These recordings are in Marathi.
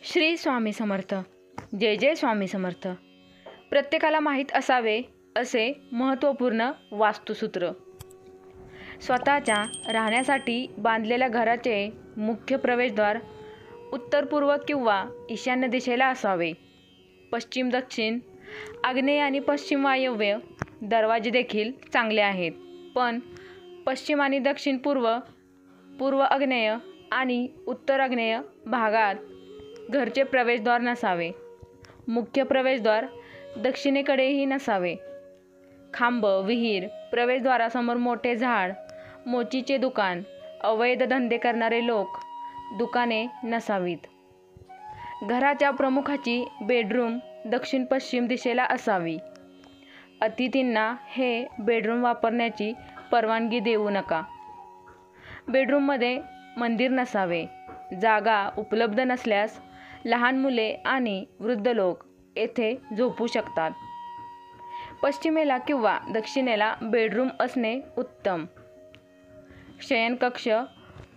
श्री स्वामी समर्थ. जय जय स्वामी समर्थ. प्रत्येकाला माहीत असावे असे महत्त्वपूर्ण वास्तुसूत्र. स्वतःच्या राहण्यासाठी बांधलेल्या घराचे मुख्य प्रवेशद्वार उत्तर पूर्व किंवा ईशान्य दिशेला असावे. पश्चिम, दक्षिण, आग्नेय आणि पश्चिम वायव्य दरवाजे देखील चांगले आहेत, पण पश्चिम आणि दक्षिण पूर्व, पूर्व आग्नेय आणि उत्तर आग्नेय भागात घरचे प्रवेशद्वार नसावे. मुख्य प्रवेशद्वार दक्षिणेकडेही नसावे. खांब, विहीर, प्रवेशद्वारासमोर मोठे झाड, मोचीचे दुकान, अवैध धंदे करणारे लोक, दुकाने नसावीत. घराच्या प्रमुखाची बेडरूम दक्षिण पश्चिम दिशेला असावी. अतिथींना हे बेडरूम वापरण्याची परवानगी देऊ नका. बेडरूममध्ये मंदिर नसावे. जागा उपलब्ध नसल्यास लहान मुले आणि वृद्ध लोक येथे झोपू शकतात. पश्चिमेला किंवा दक्षिणेला बेडरूम असणे उत्तम. शयनकक्ष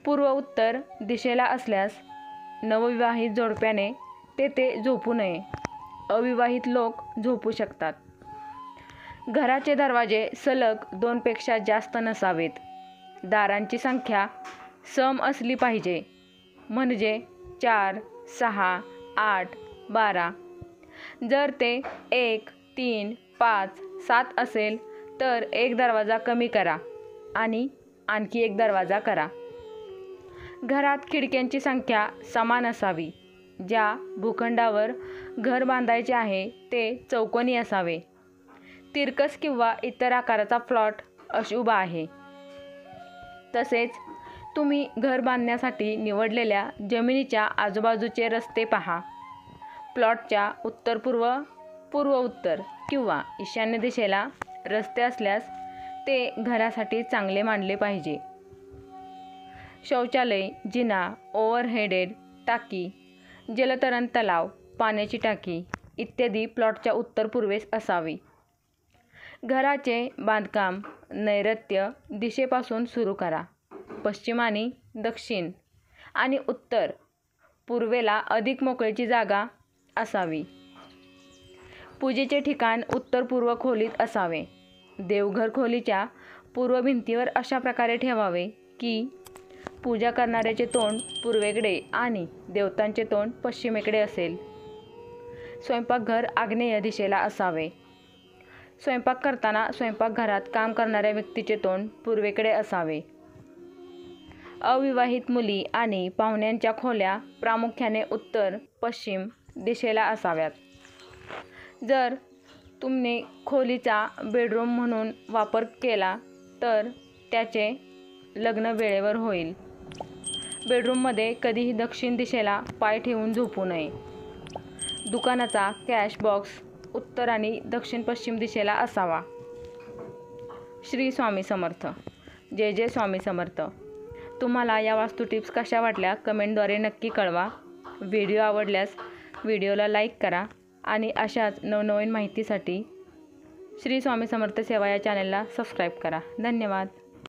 पूर्व उत्तर दिशेला असल्यास नवविवाहित जोडप्याने तेथे झोपू नये. अविवाहित लोक झोपू शकतात. घराचे दरवाजे सलग 2 पेक्षा जास्त नसावेत. दारांची संख्या सम असली पाहिजे, म्हणजे 4, 6, 8, 12. जर ते 1, 3, 5, 7 असेल तर एक दरवाजा कमी करा आणि आणखी एक दरवाजा करा. घरात खिडक्यांची संख्या समान असावी. ज्या भूखंडावर घर बांधायचे आहे ते चौकोनी असावे. तिरकस किंवा इतर आकाराचा प्लॉट अशुभ आहे. तसेच तुम्ही घर बांधण्यासाठी निवडलेल्या जमिनीच्या आजूबाजूचे रस्ते पहा. प्लॉटच्या उत्तर पूर्व, पूर्व उत्तर किंवा ईशान्य दिशेला रस्ते असल्यास ते घरासाठी चांगले मानले पाहिजे. शौचालय, जिना, ओव्हरहेडेड टाकी, जलतरण तलाव, पाण्याची टाकी इत्यादी प्लॉटच्या उत्तर पूर्वेस असावी. घराचे बांधकाम नैऋत्य दिशेपासून सुरू करा. पश्चिम आणि दक्षिण आणि उत्तर पूर्वेला अधिक मोकळीची जागा असावी. पूजेचे ठिकाण उत्तर पूर्व खोलीत असावे. देवघर खोलीच्या पूर्व भिंतीवर अशा प्रकारे ठेवावे की पूजा करणाऱ्याचे तोंड पूर्वेकडे आणि देवतांचे तोंड पश्चिमेकडे असेल. स्वयंपाकघर आग्नेय दिशेला असावे. स्वयंपाक करताना स्वयंपाकघरात काम करणाऱ्या व्यक्तीचे तोंड पूर्वेकडे असावे. अविवाहित मुली आणि पाहुण्यांच्या खोल्या प्रामुख्याने उत्तर पश्चिम दिशेला असाव्यात. जर तुम्ही खोलीचा बेडरूम म्हणून वापर केला तर त्याचे लग्न वेळेवर होईल. बेडरूममध्ये कधीही दक्षिण दिशेला पाय ठेवून झोपू नये. दुकानाचा कॅश बॉक्स उत्तर आणि दक्षिण पश्चिम दिशेला असावा. श्री स्वामी समर्थ. जय जय स्वामी समर्थ. तुम्हाला या वास्तू टिप्स कशा वाटल्या कमेंटद्वारे नक्की कळवा. व्हिडिओ आवडल्यास व्हिडिओला लाईक करा आणि अशाच नवनवीन माहितीसाठी श्री स्वामी समर्थ सेवा या चॅनलला सबस्क्राईब करा. धन्यवाद.